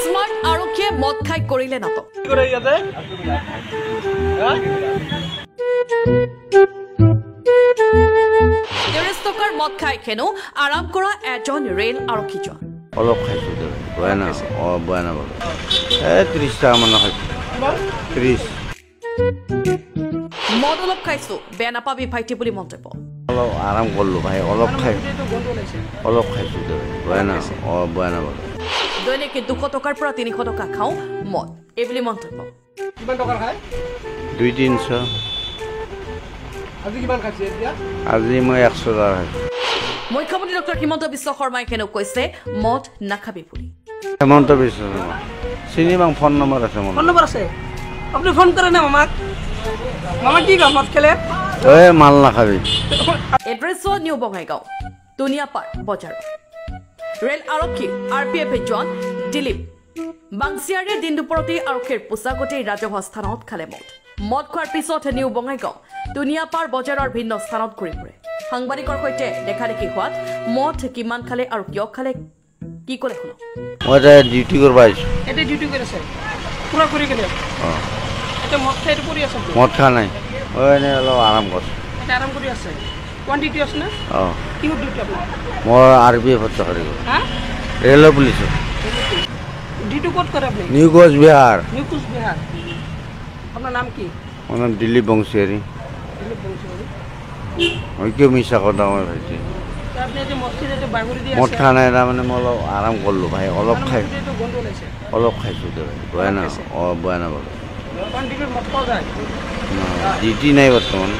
smart আৰক্ষীয়ে মদ খাই কৰিলে নাটক টকাৰ মদ খাই খেনো আৰাম কৰা এজন ৰেল আৰক্ষী জোৱান অলপ খাইছো বয়ানা বয়ানা 30 টাকা মান খাইছো 30 মদ অলপ খাইছো বেয়া নাপাবি ভাইটি বুলি মন্তব্য অলপ আৰাম কৰলো ভাই অলপ খাইছো বয়ানা বয়ানা দৈনিক 200 টকাৰ পৰা 300 টকা খাওঁ মদ এই বুলি মন্তব্য কিমান টকাৰ খায় 2-300 আজি কিমান খাইছে এতিয়া আজি মই 100 টকা খাইছো মুখ্যমন্ত্ৰী ডক্টৰ হিমন্ত বিশ্ব শৰ্মাই কেনে কৈছে মদ নাখাবি বুলি হিমন্ত বিশ্ব শৰ্মা চিনি বাং ফোন নম্বৰ আছে আপুনি ফোন কৰে না মামা কি কাম মদ খেলে মাল নাখাবি এড্ৰেছ নিউ বঙাইগাঁও দুনিয়াপাৰ বজাৰ ৰেল আৰক্ষী আৰপিএফ জোৱান দিলীপ বাংচিয়াৰে দিন দুপৰতে আৰক্ষীৰ পোছাকতে ৰাজহুৱা স্থানত খালে মদ খোৱাৰ পিছত নিউ বঙাইগাঁও দুনিয়াপাৰ বজাৰৰ ভিন্ন স্থানত ঘূৰি ফুৰে সাংবাদিকৰ সৈতে দেখা দেখি হোৱাত মদ কিমান খালে আৰু কিয় খালে কি ক'লে শুনো মই ডিউটি কৰিব আহিছো এটা ডিউটি কৰিছে পুৰা কৰি কেনে এটা মদ খাই পৰি আছে মদ খা নাই এনে অলপ আৰাম কৰিছো এটা আৰাম কৰি আছে কোৱান্টিটি আছে না কি ডিউটি আপোনাৰ মই আৰপিএফ চাকৰি কৰো ৰেল পুলিচত ডিউটি ক'ত কৰে আপুনি নিউ কোচবিহাৰ আপোনাৰ নাম কি মোৰ নাম দিলীপ বংশীয়াৰী মই কিয় মিছা কথা মই ভাইছি মদ খা নাই তাৰমানে মই অলপ আৰাম কৰিলো ভাই অলপ খাইছো বয়ানা বয়ানা ডিউটি নাই বৰ্তমান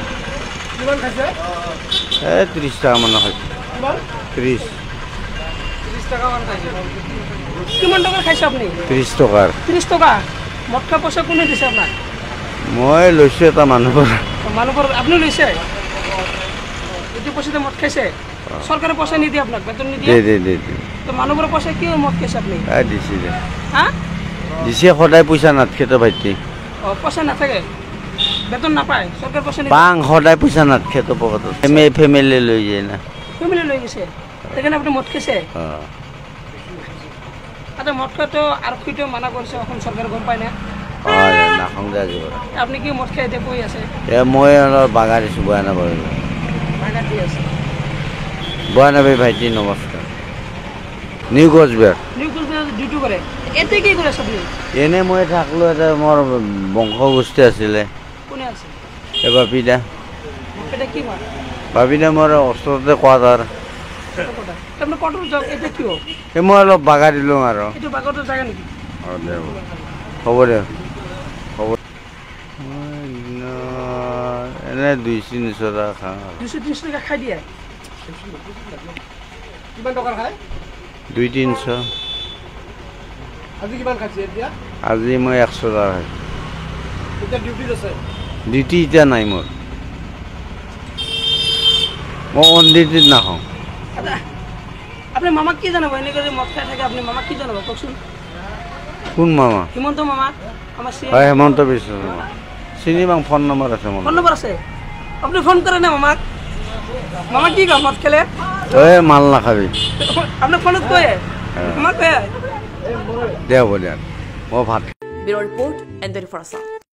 30 টাকা মান খাইছো 30 টাকা মান খাইছে কিমান টকা খাইছে আপুনি 30 টকাৰ 30 টকা মদ খা পইচা কোনে দিছে আপোনাক মই লৈছো এটা মানুহৰ আপুনি লৈছে এইটো পইচাতে মদ খাইছে চৰকাৰে পইচা নিদিয়ে আপোনাক বেতন নিদিয়ে দে তো মানুহবোৰৰ পইচা কি মদ খাইছে আপুনি দিছে হা দিছে সদায় পইচা নাথাকে ভাইটি পইচা নাথাকে বেতন নাপায় চৰকাৰ পইচা পাং সদায় পইচা নাথাকে তো পকেটত ফেমিলি লৈ যায় না ফেমিলি লৈ গৈছে সেইকাৰণে আপুনি মদ খাইছে আচ্ছা মদ খোৱাটো আৰক্ষীটো মানা কৰিছে অসম চৰকাৰে গম পায় না নাখাওঁ দে আজি আপুনি কি মদ খাই এতিয়া কৈ আছে মই অলপ বাগা দিছোঁ বয়ানা বাৰু বয়ানা ভাইটি নমস্কাৰ নিউ কোচবিহাৰ ডিউটি কৰে এতিয়া কি কৰি আছে আপুনি এনে মই থাকলো এটা মোৰ বংশ গোষ্ঠী আছিলে কোনে আছে বাপিদা কি হয় বাপিদা মোৰ ওচৰতে কোৱাটাৰ আপুনি কটৰ যাওক এতিয়া কি হ'ল মই অলপ বাগা দিলোঁ আৰু এইটো বাগৰটো জাগা নেকি হ'ব দে হ'ব এনে 200-300 টকা খাওঁ 200-300 টকা খাই দিয়ে কিমান টকাৰ খায় 200-300 আজি কিমান খাইছে এতিয়া আজি মই 100 টকা খাইছোঁ এতিয়া ডিউটিত আছে ডিউটি এতিয়া নাই মোৰ মই অন ডিউটিত নাখাওঁ আপুনি মামাক কি জানাব এনেকৈ যে মদ খাই থাকে আপুনি মামাক কি জানাব কওকচোন কোন মামা হিমন্ত মামা আমাৰ হয় হিমন্ত বিশ্ব শৰ্মা চিনি বাং ফোন নম্বৰ আছে মোৰ ফোন নম্বৰ আছে আপুনি ফোন কৰে না মামা কি কাম মদ খেলে মাল নাখাবি আপোনাৰ ফোনত কয় মামাক কয় দে হ'ব দে মই ভাত bureau report and for Assam